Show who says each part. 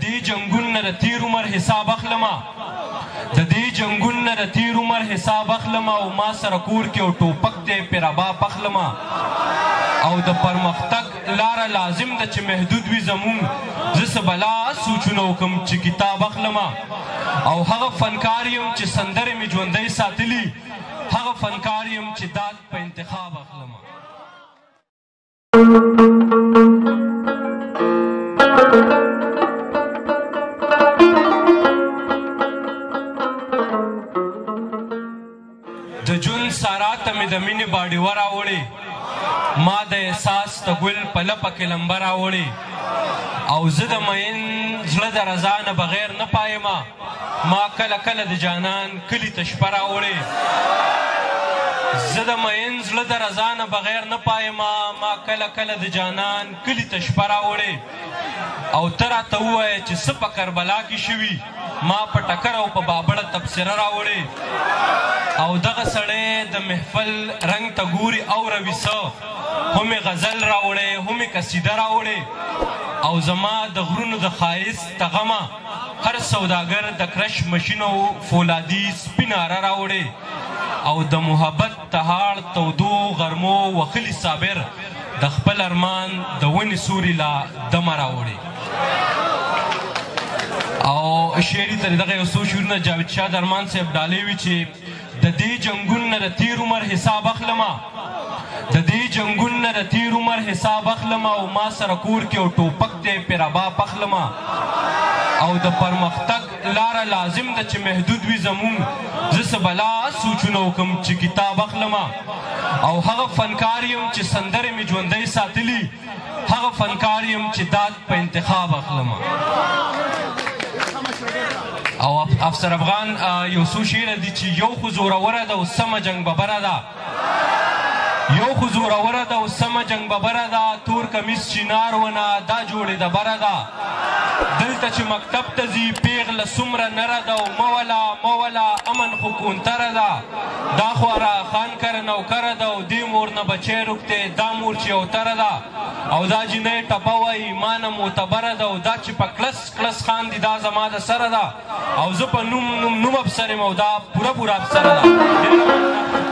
Speaker 1: دې جنګون نه د تیر عمر حساب اخلمه د دې جنګون نه د تیر عمر حساب اخلمه او ما سره کور کې او ټوپک دی پیرابا پخلمه او د پرمختګ لاره لازم ده چې محدود وي زمونږ زه څه بلا سوچونه وکړم چې کتاب اخلمه او هغه فنکار یم چې سندرې مې ژوندی ساتلي هغه فنکار یم چې داد په انتخاب اخلمه د ژوند سارا ته مې د مینې باډیوه راوړې ما د احساس د ګل په لپه کې لمبه راوړې او زه د مین زړه د رضا نه بغیر نه پایمه ما کله کله د جانان کلي ته شپه راوړې زه د مین زړه د رضا نه بغیر نه پایمه ما کله کله د جانان کلي ته شپه راوړې او ته راته ووایه چې څه په کربلا کې شوي ما په ټکر او په بابړه تبصره راوړې او دغه سړی د محفل رنګ ته ګوري اوروي څه هم یې غزل راوړی هم یې قصیده راوړې او زما د غرونو د ښایست تغمه هر سوداګر د کرش مشینو فولادي سپیناره راوړې او د محبت تهاړ تودو غرمو وخلي صابر د خپل ارمان د ونې سوري لا دمه راوړې او شعري ترې دغه یو څو شعرونه جاوید شاه درمان صاحب ډالۍ وي چې د دې جنګون نه د تیر عمر حساب اخلمه د دې جنګون نه د تیر عمر حساب اخلمه او ما سره کور کې او ټوپک دی پیرابا پخلمه او د پرمختګ لاره لازم ده چې محدود وي زمونږ زه څه بلا سوچونه وکړم چې کتاب اخلمه او هغه فنکار یم چې سندرې مې ژوندی ساتلي هغه فنکار یم چې داد په انتخاب اخلمه او افسر افغان یو څو شعره دي چې یو خو زوروره ده او سمه جنګ ببره ده یو خو زوروره ده او سمه جنګ ببره ده تور کمیس چینار ونه دا جوړې د بره ده دلته چې مکتب ته ځي پیغله څومره نره ده او موله امن خو کونتره ده دا خو ارا خان کره نوکره ده او دې مور نه بچی روکتی دا مور چې یوتره ده او دا جینۍ ټپه وایي ما نه معتبره ده او دا چې په کلس کلس خاندي دا زما د سره ده او زه په نوم افسر یم او دا پوره افسره ده